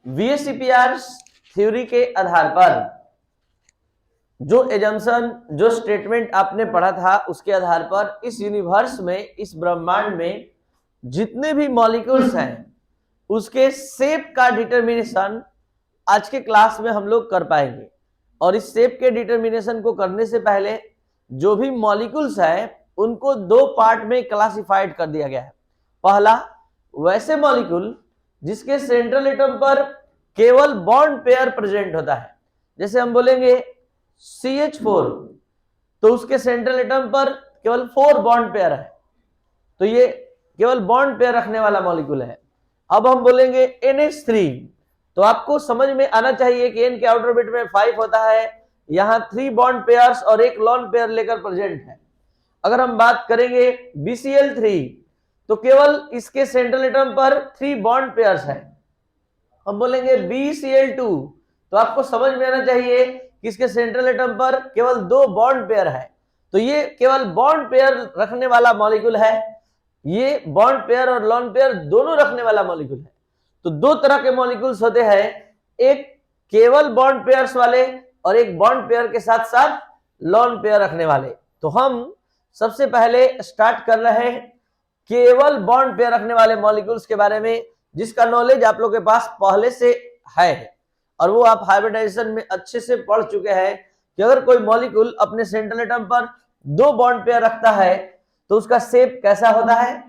VSEPR theory के आधार पर जो एजम्पशन, जो स्टेटमेंट आपने पढ़ा था, उसके आधार पर इस यूनिवर्स में, इस ब्रह्मांड में जितने भी मॉलिक्यूल्स हैं उसके शेप का डिटर्मिनेशन आज के क्लास में हम लोग कर पाएंगे। और इस शेप के डिटर्मिनेशन को करने से पहले जो भी मॉलिक्यूल्स है उनको दो पार्ट में क्लासिफाइड कर दिया गया है। पहला, वैसे मॉलिक्यूल जिसके सेंट्रल एटम पर केवल बॉन्ड पेयर प्रेजेंट होता है। जैसे हम बोलेंगे CH4, तो उसके सेंट्रल एटम पर केवल 4 बॉन्ड पेयर है, तो ये केवल बॉन्ड पेयर रखने वाला मॉलिक्यूल है। अब हम बोलेंगे NH3, तो आपको समझ में आना चाहिए कि N के आउटर ऑर्बिट में 5 होता है, यहां 3 बॉन्ड पेयर्स और एक लॉन पेयर लेकर प्रेजेंट है। अगर हम बात करेंगे BCl3, तो केवल इसके सेंट्रल एटम पर 3 बॉन्ड पेयर्स है। हम बोलेंगे BCl2, तो आपको समझ में आना चाहिए कि इसके सेंट्रल एटम पर केवल 2 बॉन्ड पेयर है, तो ये केवल बॉन्ड पेयर रखने वाला मॉलिक्यूल है। ये बॉन्ड पेयर और लॉन पेयर दोनों रखने वाला मॉलिक्यूल है। तो दो तरह के मॉलिक्यूल्स होते हैं, एक केवल बॉन्ड पेयर्स वाले और एक बॉन्ड पेयर के साथ साथ लॉन पेयर रखने वाले। तो हम सबसे पहले स्टार्ट कर रहे हैं केवल बॉन्ड पेयर रखने वाले मॉलिक्यूल्स के बारे में, जिसका नॉलेज आप लोग के पास पहले से है और वो आप हाइब्रिडाइजेशन में अच्छे से पढ़ चुके हैं कि अगर कोई मॉलिक्यूल अपने सेंट्रल एटम पर 2 बॉन्ड पेयर रखता है तो उसका शेप कैसा होता है,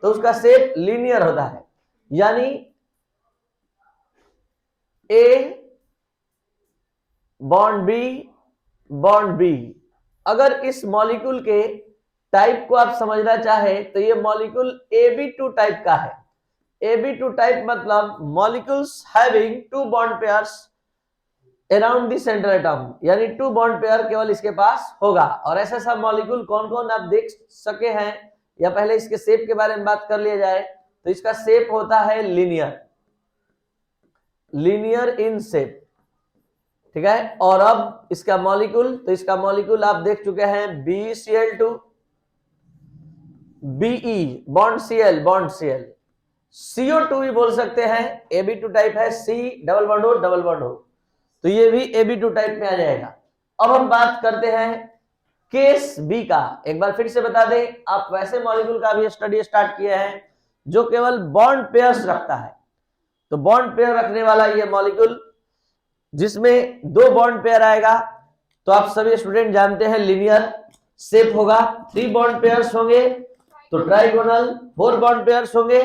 तो उसका शेप लीनियर होता है, यानी A बॉन्ड B। अगर इस मॉलिक्यूल के टाइप को आप समझना चाहे तो ये मॉलिक्यूल AB2 टाइप का है। AB2 टाइप मतलब molecules having 2 bond pairs around the central atom, यानी 2 बॉन्ड पेयर केवल इसके पास होगा। और ऐसा सब मॉलिक्यूल कौन कौन आप देख सके हैं, या पहले इसके शेप के बारे में बात कर लिया जाए तो इसका शेप होता है लीनियर इन शेप, ठीक है। और अब इसका मॉलिक्यूल, तो इसका मॉलिक्यूल आप देख चुके हैं BCl2, BE bond Cl, CO2 भी बोल सकते हैं, AB2 टाइप है, C डबल बॉन्ड O, तो ये भी AB2 टाइप में आ जाएगा। अब हम बात करते हैं केस B का। एक बार फिर से बता दें, आप वैसे मॉलिक्यूल का भी स्टडी स्टार्ट किए हैं जो केवल बॉन्ड पेयर्स रखता है। तो बॉन्ड पेयर रखने वाला ये मॉलिक्यूल जिसमें 2 बॉन्ड पेयर आएगा, तो आप सभी स्टूडेंट जानते हैं लीनियर शेप होगा। 3 बॉन्ड पेयर्स होंगे तो ट्राइगोनल, 4 बॉन्ड पेयर्स होंगे,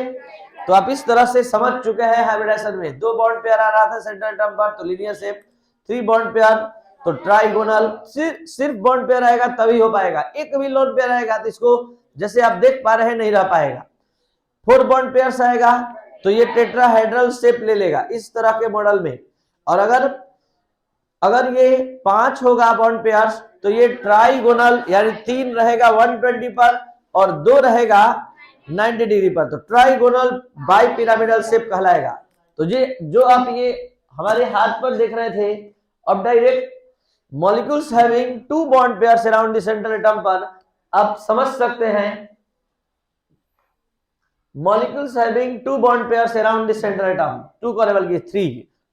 तो आप इस तरह से समझ चुके हैं हाइब्रिडाइजेशन में 2 बॉन्ड पेयर आ रहा था सेंट्रल एटम पर तो लीनियर शेप, 3 बॉन्ड पेयर तो ट्राइगोनल, सिर्फ बॉन्ड पेयर आएगा तभी हो पाएगा। एक भी लोन पेयर आएगा तो इसको जैसे आप देख पा रहे हैं नहीं रह पाएगा। 4 बॉन्ड पेयर्स आएगा तो ये टेट्राहेड्रल शेप ले लेगा इस तरह के मॉडल में। और अगर ये 5 होगा बॉन्ड पेयर्स तो ये ट्राइगोनल, यानी 3 रहेगा 120 पर और 2 रहेगा 90 डिग्री पर, तो ट्राइगोनल बाई पिरामिडल शेप कहलाएगा। तो ये जो आप ये हमारे हाथ पर देख रहे थे, अब direct molecules having 2 bond pairs around the central atom पर आप समझ सकते हैं molecules having 2 bond pairs around the central atom, 2 को लेवल की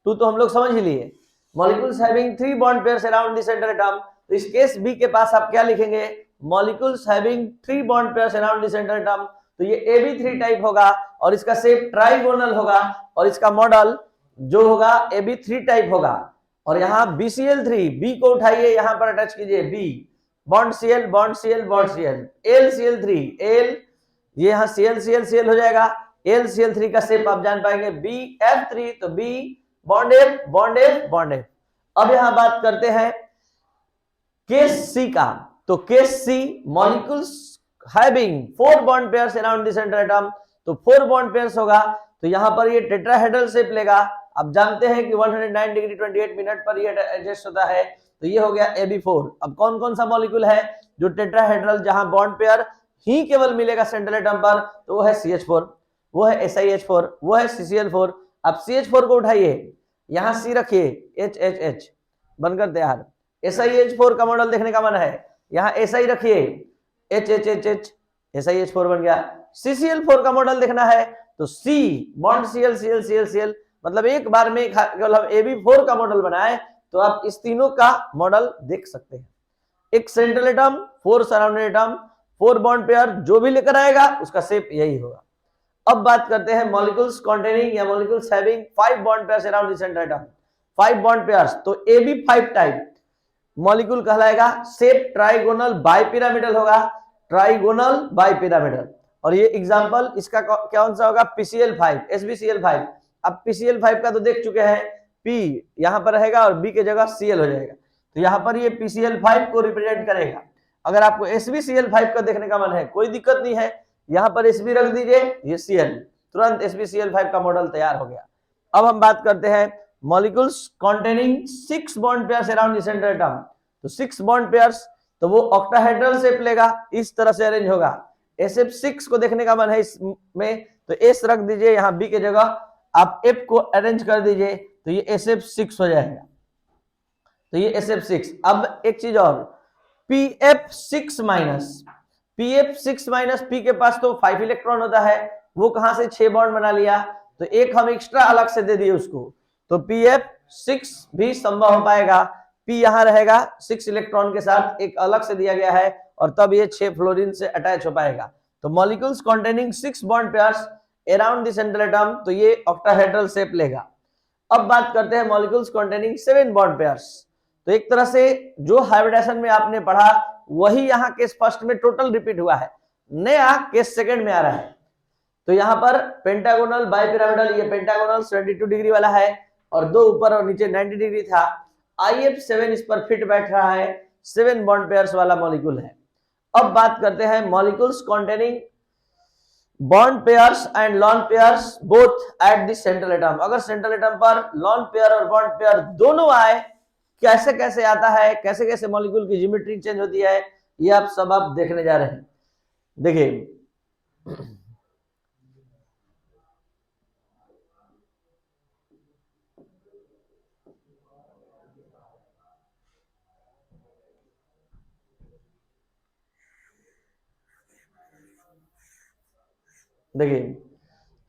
2 तो हम लोग समझ ही लिए। Molecules having 3 bond pairs around the central atom, तो इस केस B के पास आप क्या लिखेंगे, molecules having 3 bond pairs around the central atom, तो ये AB3 टाइप होगा और इसका शेप ट्राइगोनल होगा और इसका मॉडल जो होगा AB3 टाइप होगा। और यहाँ BCl3, B को उठाइए, यहाँ पर अटैच कीजिए B bond Cl bond Cl bond Cl, LCl3 L, ये यहाँ Cl हो जाएगा, LCl3 का शेप आप जान पाएंगे BF3, तो B bond F bond F bond F। अब यहाँ बात करते हैं केस C का। तो case C molecules having 4 bond pairs around the central atom, तो 4 बॉन्ड पेयर्स होगा तो यहाँ पर ये टेट्राहेड्रल शेप लेगा। आप जानते हैं कि 109 डिग्री 28 मिनट पर ये एडजस्ट होता है, तो ये हो गया AB4। अब कौन कौन सा मॉलिक्यूल है जो टेट्राहेड्रल, जहां बॉन्ड पेयर ही केवल मिलेगा सेंट्रल एटम पर, तो वो है CH4, वो है SiH4, वो है CCl4। अब CH4 को उठाइए, यहां C रखिए, HHH बनकर तैयार। SiH4 का मॉडल देखने का मन है, यहाँ Si रखिए, HHHH, SiH4 बन गया। CCl4 का मॉडल देखना है तो C बॉन्ड Cl, मतलब एक बार में केवल हम AB4 का मॉडल बनाए तो आप इस तीनों का मॉडल देख सकते हैं। एक central atom, 4 surrounded atom, 4 bond pair, जो भी लेकर आएगा उसका शेप यही होगा। अब बात करते हैं मॉलिक्यूल्स कॉन्टेनिंग या molecules having 5 bond pairs around the central atom. 5 bond pairs, तो AB5 टाइप मॉलिक्यूल कहलाएगा। शेप ट्राइगोनल बाइपिरामिडल होगा, ट्राइगोनल बाइपिरामिडल। और ये एग्जांपल इसका कौन सा होगा? PCl5, SbCl5। अब PCl5 का तो देख चुके हैं, P यहां पर रहेगा और B के जगह Cl हो जाएगा, तो यहां पर ये PCl5 को रिप्रेजेंट करेगा। अगर आपको SbCl5 का देखने का मन है, कोई दिक्कत नहीं है, यहां पर Sb रख दीजिए, ये Cl, तुरंत SbCl5 का मॉडल तैयार हो गया। अब हम बात करते हैं molecules containing 6 bond pairs around the central atom. तो 6 बॉन्ड पेयर्स, तो वो ऑक्टाहेड्रल शेप लेगा, इस तरह से अरेंज होगा। SF6 को देखने का मन है इसमें, तो S रख दीजिए, यहाँ B के जगह आप F को अरेंज कर दीजिए, तो ये SF6 हो जाएगा, तो ये SF6। अब एक चीज और, PF6 minus, PF6 minus, P के पास तो 5 इलेक्ट्रॉन होता है, वो कहां से 6 बॉन्ड बना लिया, तो एक हम एक्स्ट्रा अलग से दे दिए उसको, तो PF6 भी संभव हो पाएगा। P यहां रहेगा 6 इलेक्ट्रॉन के साथ, एक अलग से दिया गया है, और तब ये 6 फ्लोरीन से अटैच हो पाएगा। तो molecules containing 6 bond pairs around the central atom, तो ये ऑक्टाहेड्रल शेप लेगा। अब बात करते हैं मॉलिक्यूल्स कॉन्टेनिंग 7 बॉन्ड पेयर्स। तो एक तरह से जो हाइब्रिडेशन में आपने पढ़ा वही यहाँ केस फर्स्ट में टोटल रिपीट हुआ है, नया केस सेकंड में आ रहा है। तो यहाँ पर पेंटागोनल बाइपिरामिडल, ये पेंटागोनल 72 डिग्री वाला है, और दो ऊपर और नीचे 90 डिग्री था। IF7 इस पर फिट बैठ रहा है, 7 बॉन्ड पेयर्स वाला मॉलिक्यूल है। अब बात करते हैं molecules containing bond pairs and lawn pairs both at the central atom. अगर सेंट्रल एटम पर लॉन पेयर और बॉन्ड पेयर दोनों आए, कैसे कैसे आता है, कैसे कैसे मॉलिक्यूल की ज्योमेट्री चेंज होती है, ये आप सब आप देखने जा रहे हैं। देखिए देखिए,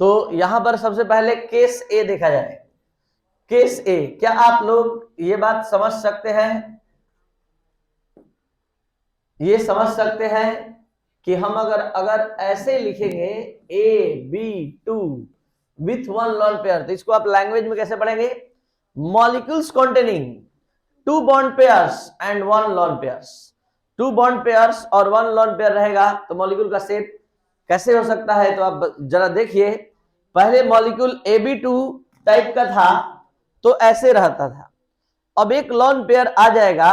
तो यहां पर सबसे पहले केस ए देखा जाए। केस ए, क्या आप लोग ये बात समझ सकते हैं, ये समझ सकते हैं कि हम अगर ऐसे लिखेंगे AB2 विथ 1 लॉन पेयर, तो इसको आप लैंग्वेज में कैसे पढ़ेंगे? Molecules containing 2 bond pairs and 1 lawn pairs. 2 bond pairs और 1 लॉन पेयर रहेगा, तो मॉलिक्यूल का शेप कैसे हो सकता है? तो आप जरा देखिए, पहले मॉलिक्यूल AB2 टाइप का था तो ऐसे रहता था, अब एक लॉन पेयर आ जाएगा,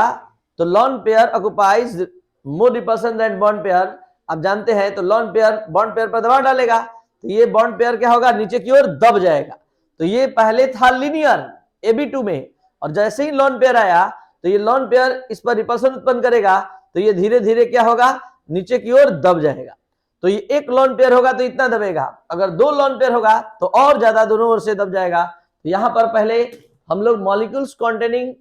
तो lone pair occupies more repulsion than bond pair. आप जानते हैं, तो लॉन पेयर बॉन्ड पेयर पर दबाव डालेगा, तो ये बॉन्ड पेयर क्या होगा? नीचे की ओर दब जाएगा। तो ये पहले था लिनियर AB2 में, और जैसे ही लॉन पेयर आया, तो ये लॉन पेयर इस पर रिपल्सन उत्पन्न करेगा, तो ये धीरे धीरे क्या होगा? नीचे की ओर दब जाएगा। तो ये एक लॉन पेयर होगा तो इतना दबेगा, अगर 2 लॉन पेयर होगा तो और ज्यादा दोनों ओर से दब जाएगा। तो यहां पर पहले हम लोग molecules containing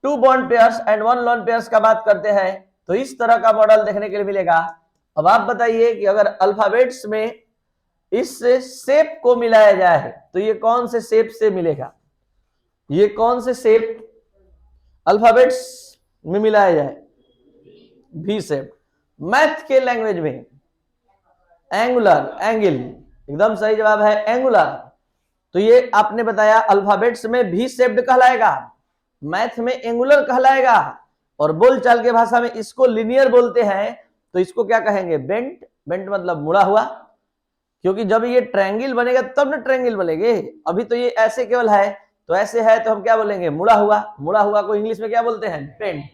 2 bond pairs and 1 lawn pairs का बात करते हैं, तो इस तरह का मॉडल देखने के लिए मिलेगा। अब आप बताइए कि अगर अल्फाबेट्स में इस शेप को मिलाया जाए, तो ये कौन से शेप से मिलेगा? ये कौन से शेप अल्फाबेट्स में मिलाया जाए? V shape. मैथ के लैंग्वेज में एंगुलर, एंगल, एकदम सही जवाब है, एंगुलर। तो ये आपने बताया अल्फाबेट्स में V शेप्ड कहलाएगा, मैथ में एंगुलर कहलाएगा, और बोलचाल के भाषा में इसको लिनियर बोलते हैं। तो इसको क्या कहेंगे? बेंट। बेंट मतलब मुड़ा हुआ, क्योंकि जब ये ट्रायंगल बनेगा तब ना ट्रायंगल बनेंगे, अभी तो ये ऐसे केवल है, तो ऐसे है तो हम क्या बोलेंगे? मुड़ा हुआ। मुड़ा हुआ को इंग्लिश में क्या बोलते हैं? बेंट।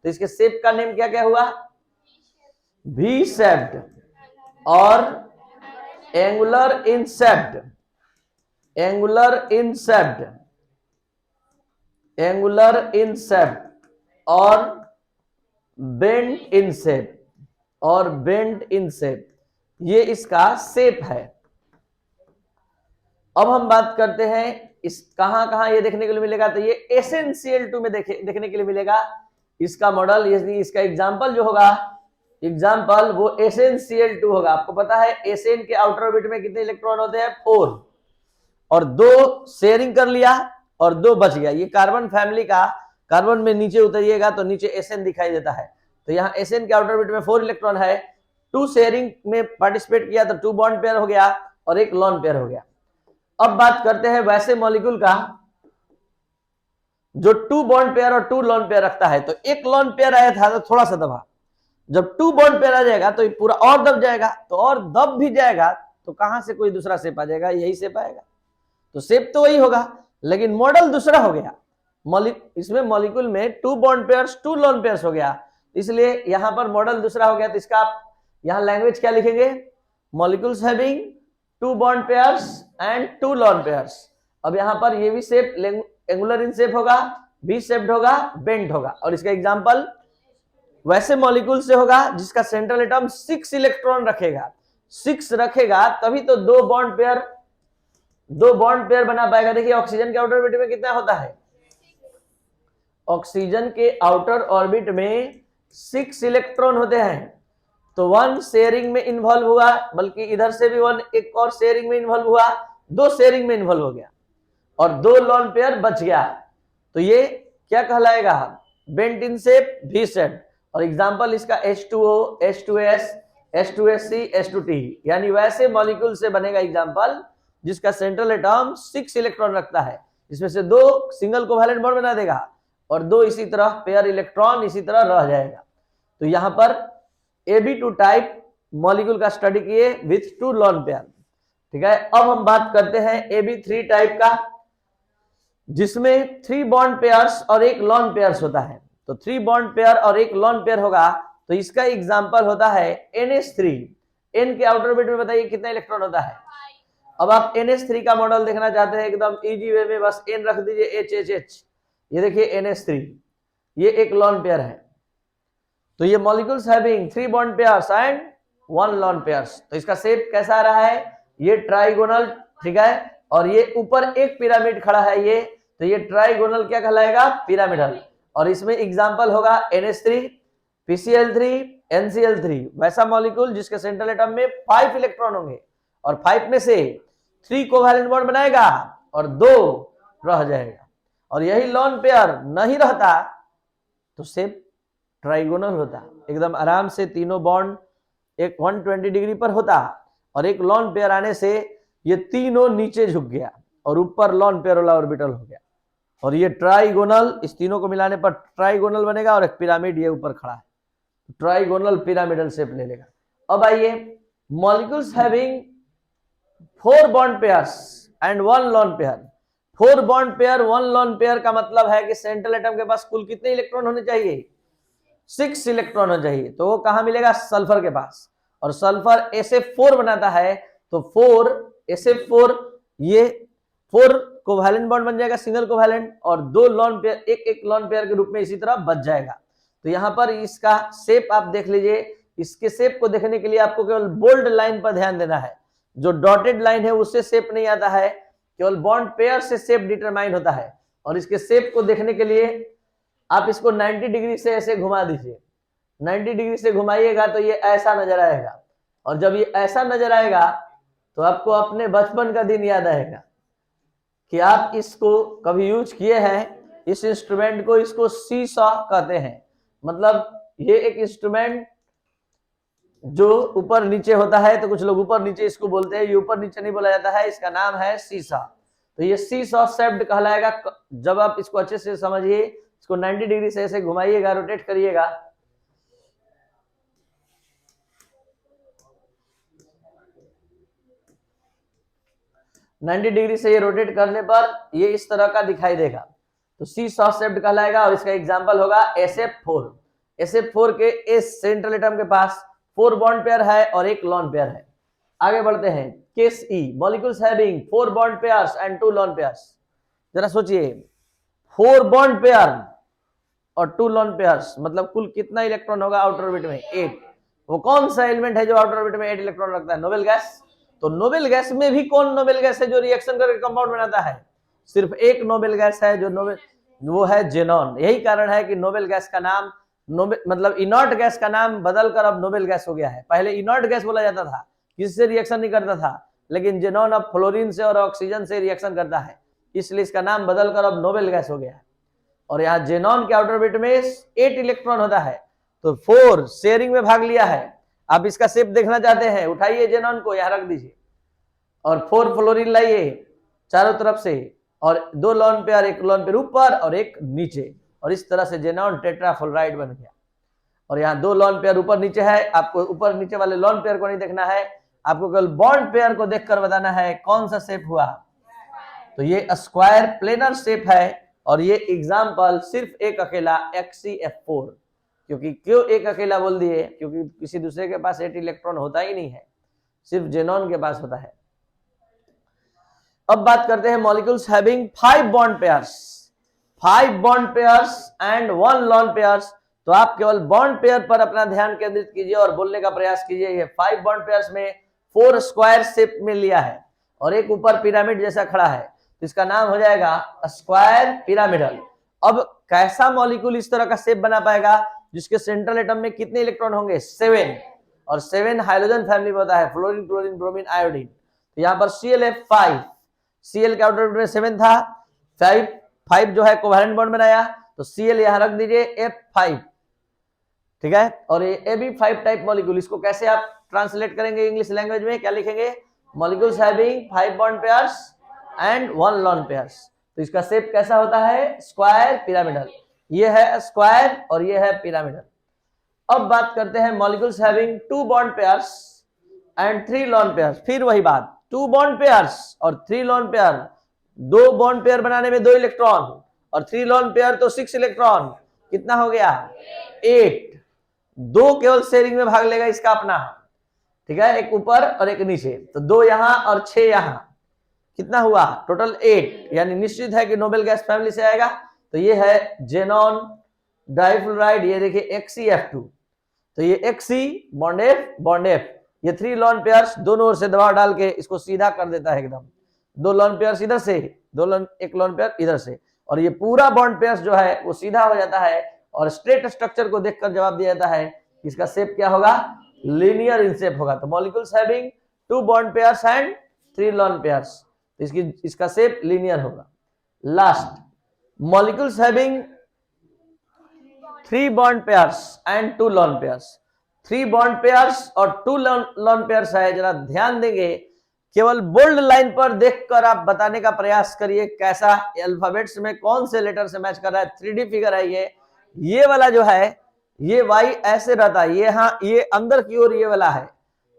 तो इसके शेप का नेम क्या क्या हुआ? V शेप्ड और angular incept, angular incept, angular incept और बेंट इंसेप्ट, और बेंट इंसेप्ट, ये इसका शेप है। अब हम बात करते हैं इस कहां कहां ये देखने के लिए मिलेगा, तो ये SnCl2 में देखने के लिए मिलेगा इसका मॉडल। ये इसका एग्जांपल जो होगा, एग्जाम्पल वो SnCl2 होगा। आपको पता है Sn के आउटर ऑर्बिट में कितने इलेक्ट्रॉन होते हैं? 4। और 2 शेयरिंग कर लिया और 2 बच गया। ये कार्बन फैमिली का, कार्बन में नीचे उतरिएगा तो नीचे Sn दिखाई देता है, तो यहाँ Sn के आउटर ऑर्बिट में 4 इलेक्ट्रॉन है, 2 शेयरिंग में पार्टिसिपेट किया तो 2 बॉन्ड पेयर हो गया और 1 लॉन पेयर हो गया। अब बात करते हैं वैसे मॉलिक्यूल का जो 2 बॉन्ड पेयर और 2 लॉन पेयर रखता है। तो 1 लॉन पेयर आया था तो थोड़ा सा दबा, जब 2 बॉन्ड पेयर आ जाएगा तो ये पूरा और दब जाएगा, तो और दब भी जाएगा तो कहां से कोई दूसरा शेप आ जाएगा, यही शेप आएगा। तो शेप तो वही होगा लेकिन मॉडल दूसरा हो गया। इसमें मॉलिक्यूल में 2 बॉन्ड पेयर्स 2 लॉन पेयर्स हो गया, इसलिए यहां पर मॉडल दूसरा हो गया। तो इसका आप यहां लैंग्वेज क्या लिखेंगे, molecules having 2 bond pairs and 2 lawn pairs. अब यहां पर ये भी शेप एंगुलर इन शेप होगा, बी शेप्ड होगा, बेंट होगा। और इसका एग्जांपल वैसे मॉलिक्यूल से होगा जिसका सेंट्रल एटम 6 इलेक्ट्रॉन रखेगा, 6 रखेगा तभी तो 2 बॉन्ड पेयर बना पाएगा। देखिए ऑक्सीजन के आउटर ऑर्बिट में कितना होता है, ऑक्सीजन के आउटर ऑर्बिट में 6 इलेक्ट्रॉन होते हैं, तो 1 शेयरिंग में इन्वॉल्व हुआ, बल्कि इधर से भी 1 एक और शेयरिंग में इन्वॉल्व हुआ, 2 शेयरिंग में इन्वॉल्व हो गया और 2 लॉन पेयर बच गया। तो ये क्या कहलाएगा, bent in shape, V shape. और एग्जांपल इसका H2O, H2S, H2SC, H2T, यानी वैसे मॉलिक्यूल से बनेगा एग्जांपल जिसका सेंट्रल एटम 6 इलेक्ट्रॉन रखता है, इसमें से 2 सिंगल कोवैलेंट बॉन्ड बना देगा और 2 इसी तरह पेयर इलेक्ट्रॉन इसी तरह रह जाएगा। तो यहां पर Ab2 टाइप मॉलिक्यूल का स्टडी किए विथ 2 लॉन पेयर, ठीक है। अब हम बात करते हैं Ab3 टाइप का, जिसमें 3 बॉन्ड पेयर्स और 1 लॉन पेयर्स होता है। तो 3 बॉन्ड पेयर और 1 लॉन पेयर होगा, तो इसका एग्जांपल होता है NH3। N के आउटर ऑर्बिट में बताइए कितना इलेक्ट्रॉन होता है। अब आप NH3 का मॉडल देखना चाहते हैं एकदम इजी वे में, बस N रख दीजिए HHH, ये देखिए NH3, ये 1 लॉन पेयर है। तो ये molecules having 3 bond pairs and 1 lawn pairs. तो इसका शेप कैसा आ रहा है, ये ट्राइगोनल, ठीक है, और ये ऊपर एक पिरामिड खड़ा है ये, तो ये ट्राइगोनल क्या कहलाएगा, पिरामिडल। और इसमें एग्जांपल होगा NH3, PCl3, NCl3, वैसा मॉलिक्यूल जिसके सेंट्रल एटम में 5 इलेक्ट्रॉन होंगे और 5 में से 3 कोवैलेंट बॉन्ड बनाएगा और 2 रह जाएगा। और यही लॉन पेयर नहीं रहता तो शेप ट्राइगोनल होता, एकदम आराम से तीनों बॉन्ड एक 120 डिग्री पर होता, और एक लॉन पेयर आने से ये तीनों नीचे झुक गया और ऊपर लॉन पेयर वाला ऑर्बिटल हो गया। और ये ट्राइगोनल, इस तीनों को मिलाने पर ट्राइगोनल बनेगा और एक पिरामिड ये ऊपर खड़ा है, ट्राइगोनल पिरामिडल शेप ले लेगा। अब आइए molecules having 4 bond pairs and 1 lone pair. 4 bond pair 1 lone pair का मतलब है कि सेंट्रल एटम के पास कुल कितने इलेक्ट्रॉन होने चाहिए, 6 इलेक्ट्रॉन होने चाहिए। तो वो कहां मिलेगा, सल्फर के पास, और सल्फर SF4 बनाता है, तो 4 SF4 ये 4 कोवैलेंट बॉन्ड बन जाएगा, सिंगल कोवैलेंट, और 2 लॉन पेयर एक लॉन पेयर के रूप में इसी तरह बच जाएगा। तो यहां पर इसका शेप आप देख लीजिए, इसके शेप को देखने के लिए आपको केवल बोल्ड लाइन पर ध्यान देना है, जो डॉटेड लाइन है उससे शेप नहीं आता है, केवल बॉन्ड पेयर से शेप डिटरमाइन होता है। और इसके शेप को देखने के लिए आप इसको 90 डिग्री से ऐसे घुमा दीजिए, 90 डिग्री से घुमाइएगा तो ये ऐसा नजर आएगा, और जब ये ऐसा नजर आएगा तो आपको अपने बचपन का दिन याद आएगा कि आप इसको कभी यूज किए हैं, इस इंस्ट्रूमेंट को, इसको सीसॉ कहते हैं। मतलब ये एक इंस्ट्रूमेंट जो ऊपर नीचे होता है, तो कुछ लोग ऊपर नीचे इसको बोलते हैं, ये ऊपर नीचे नहीं बोला जाता है, इसका नाम है सीसॉ। तो ये सीसॉ शेप्ड कहलाएगा। जब आप इसको अच्छे से समझिए, इसको 90 डिग्री से ऐसे घुमाइएगा, रोटेट करिएगा, डिग्री से ये रोटेट करने पर ये इस तरह का दिखाई देगा, तो सीसॉ शेप्ड कहलाएगा। और इसका एग्जांपल होगा SF4। SF4 के इस सेंट्रल एटम के पास 4 बॉन्ड पेयर है और 1 लॉन पेयर है। आगे बढ़ते हैं, case E, molecules having 4 bond pairs and 2 lawn pairs. जरा सोचिए, 4 बॉन्ड पेयर और 2 लॉन पेयर्स, मतलब कुल कितना इलेक्ट्रॉन होगा आउटर ऑर्बिट में, 8। वो कौन सा एलिमेंट है जो आउटर ऑर्बिट में 8 इलेक्ट्रॉन रखता है, नोबेल गैस। तो नोबेल गैस में भी कौन नोबेल गैस है जो रिएक्शन करके कंपाउंड बनाता है, सिर्फ एक नोबेल गैस है जो वो है जेनॉन। यही कारण है कि नोबेल गैस का नाम मतलब इनर्ट गैस का नाम बदलकर अब नोबेल गैस हो गया है। पहले इनर्ट गैस बोला जाता था, किससे रिएक्शन नहीं करता था, लेकिन जेनॉन अब फ्लोरीन से और ऑक्सीजन से रिएक्शन करता है, इसलिए इसका नाम बदलकर अब नोबेल गैस हो गया है। और यहाँ जेनॉन के आउटर ऑर्बिट में 8 इलेक्ट्रॉन होता है, तो 4 शेयरिंग में भाग लिया है। आप इसका शेप देखना चाहते हैं, उठाइए जेनॉन को यहाँ रख दीजिए और 4 फ्लोरीन लाइए चारों तरफ से, और 2 लोन पेयर, एक लोन पेयर ऊपर और एक नीचे, और इस तरह से जेनॉन टेट्राफ्लोराइड बन गया। और यहाँ 2 लोन पेयर ऊपर नीचे है, आपको ऊपर नीचे वाले लोन पेयर को नहीं देखना है, आपको केवल बॉन्ड पेयर को देखकर बताना है कौन सा शेप हुआ। तो ये स्क्वायर प्लेनर शेप है, और ये एग्जाम्पल सिर्फ एक अकेला XCF4। क्योंकि क्यों एक अकेला बोल दिए? क्योंकि किसी दूसरे के पास 8 इलेक्ट्रॉन होता ही नहीं है, सिर्फ जेनॉन के पास होता है। अब बात करते हैं molecules having 5 bond pairs, 5 bond pairs and 1 lone pairs. तो आप केवल बॉन्ड पेयर पर अपना ध्यान केंद्रित कीजिए और बोलने का प्रयास कीजिए। ये 5 बॉन्ड पेयर्स में 4 स्क्वायर शेप में लिया है और एक ऊपर पिरामिड जैसा खड़ा है, तो इसका नाम हो जाएगा स्क्वायर पिरामिडल। अब कैसा मॉलिक्यूल इस तरह का शेप बना पाएगा जिसके सेंट्रल एटम में कितने इलेक्ट्रॉन होंगे? 7, और 7 हाइड्रोजन फैमिली में होता है, फ्लोरीन, क्लोरीन, ब्रोमीन, आयोडीन। तो यहाँ पर ClF5, Cl के आउटर ऑर्बिट में 7 था, 5 जो है कोवेलेंट बॉन्ड बनाया, तो Cl यहां रख दीजिए F5, ठीक है। और ये AB5 टाइप मॉलिक्यूल, इसको कैसे आप ट्रांसलेट करेंगे इंग्लिश लैंग्वेज में? क्या लिखेंगे? Molecules having 5 bond pairs and 1 lone pairs. तो इसका शेप कैसा होता है? Square pyramidal. ये है स्क्वायर और ये है पिरामिडल। अब बात करते हैं molecules having 2 bond pairs and 3 lone pairs. फिर वही बात, 2 बॉन्ड पेयर्स और 3 लोन पेयर। 2 बॉन्ड पेयर बनाने में 2 इलेक्ट्रॉन और 3 लोन पेयर तो 6 इलेक्ट्रॉन। कितना हो गया? 8। 2 केवल शेयरिंग में भाग लेगा इसका अपना, ठीक है, एक ऊपर और एक नीचे, तो 2 यहां और 6 यहां, कितना हुआ? टोटल 8। यानी निश्चित है कि नोबेल गैस फैमिली से आएगा। तो ये है जेनॉन डाइफ्लोराइड, ये देखिए XCF2। तो ये XC बॉन्ड F, ये 3 लोन पेयर्स दोनों ओर से दबाव डाल के इसको सीधा कर देता है एकदम। 2 लोन पेयर्स इधर से, एक लोन पेयर इधर से, और ये पूरा बॉन्ड पेयर्स जो है वो सीधा हो जाता है। और स्ट्रेट स्ट्रक्चर को देखकर जवाब दिया जाता है इसका शेप क्या होगा? लीनियर इन शेप होगा। तो molecules having 2 bond pairs and 3 lone pairs, इसका शेप लीनियर होगा। Last, molecules having 3 bond pairs and 2 lone pairs. 3 bond pairs और 2 लोन पेयर्स है, जरा ध्यान देंगे, केवल बोल्ड लाइन पर देखकर आप बताने का प्रयास करिए कैसा अल्फाबेट्स में कौन से लेटर से मैच कर रहा है। 3D फिगर है ये वाला जो है, ये Y ऐसे रहता है, ये हाँ, ये अंदर की ओर ये वाला है,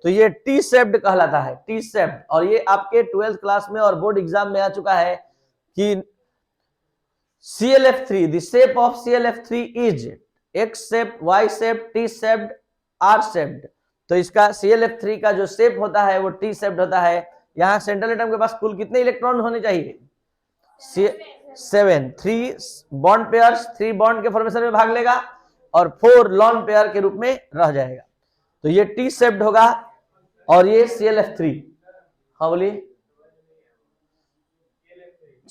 तो ये T शेप्ड कहलाता है, T शेप्ड। और ये आपके 12th क्लास में और बोर्ड एग्जाम में आ चुका है कि ClF3, the shape of ClF3 is X shaped, Y shaped, T shaped, R shaped। तो इसका ClF3 का जो शेप होता है वो T शेप्ड होता है। यहाँ सेंट्रल एटम के पास कुल कितने इलेक्ट्रॉन होने चाहिए? 7। 3 बॉन्ड पेयर्स 3 बॉन्ड के फॉर्मेशन में भाग लेगा और 4 लोन पेयर के रूप में रह जाएगा। तो ये T शेप्ड होगा और ये ClF3। हाँ बोलिए।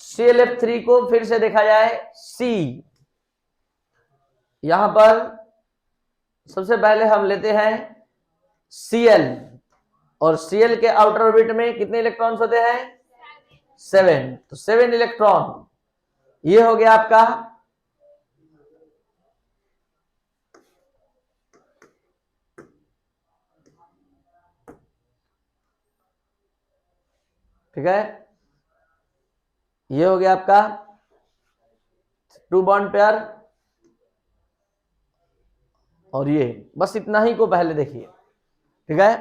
ClF3 को फिर से देखा जाए, C, यहां पर सबसे पहले हम लेते हैं Cl, और Cl के आउटर ऑर्बिट में कितने इलेक्ट्रॉन्स होते हैं? 7। तो 7 इलेक्ट्रॉन, ये हो गया आपका ठीक है, ये हो गया आपका 2 बॉन्ड पेयर, और ये बस इतना ही को पहले देखिए, ठीक है।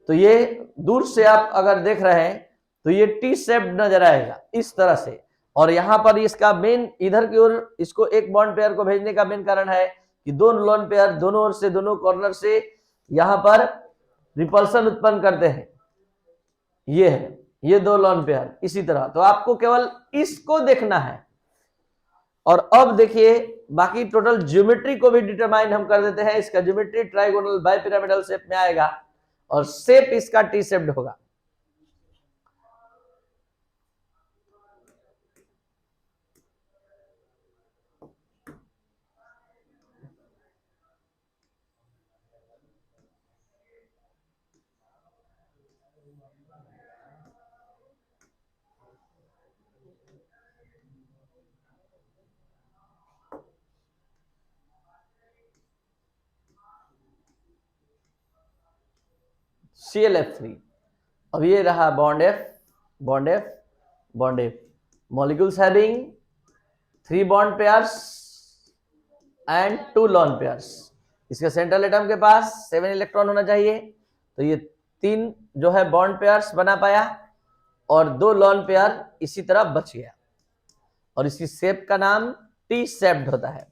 तो ये दूर से आप अगर देख रहे हैं तो ये T शेप्ड नजर आएगा इस तरह से। और यहां पर इसका मेन इधर की ओर इसको एक बॉन्ड पेयर को भेजने का मेन कारण है कि 2 लोन पेयर दोनों ओर से, दोनों कॉर्नर से यहां पर रिपल्सन उत्पन्न करते हैं। ये है, ये 2 लोन पेयर इसी तरह। तो आपको केवल इसको देखना है। और अब देखिए बाकी टोटल ज्योमेट्री को भी डिटरमाइन हम कर देते हैं। इसका ज्योमेट्री ट्राइगोनल बाइपिरामिडल शेप में आएगा और शेप इसका T शेप्ड होगा। ClF3। अब ये रहा bond F, bond F, bond F। Molecules having 3 bond pairs and 2 lone pairs। इसके सेंट्रल एटम के पास 7 इलेक्ट्रॉन होना चाहिए, तो ये 3 जो है बॉन्ड पेयर्स बना पाया और 2 लॉन पेयर इसी तरह बच गया, और इसकी शेप का नाम टी शेप्ड होता है।